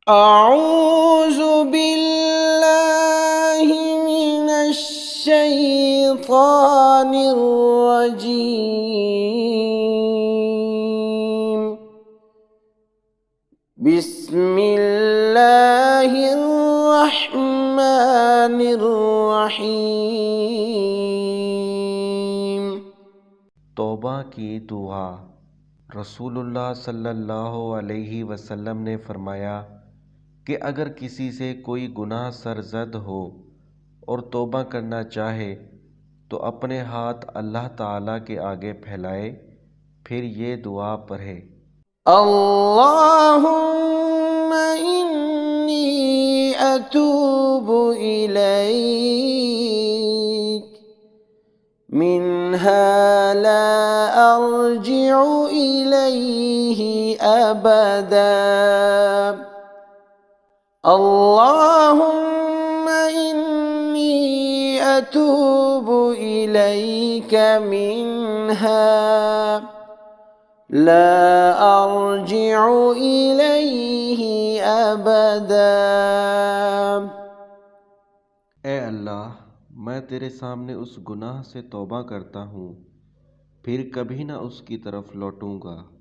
أعوذ بالله من الشيطان الرجيم. بسم الله الرحمن الرحيم। तौबा की दुआ। रसूलुल्लाह सल्लल्लाहु अलैहि वसल्लम ने फरमाया कि अगर किसी से कोई गुनाह सरजद हो और तौबा करना चाहे तो अपने हाथ अल्लाह ताला के आगे फैलाए, फिर ये दुआ पढ़े। اللهم إني أتوب إليك منها لا أرجع إليه أبدا. اللهم إني أتوب إليك منها لا أرجع إليه أبدا. ए अल्लाह, मैं तेरे सामने उस गुनाह से तौबा करता हूँ, फिर कभी ना उसकी तरफ लौटूंगा।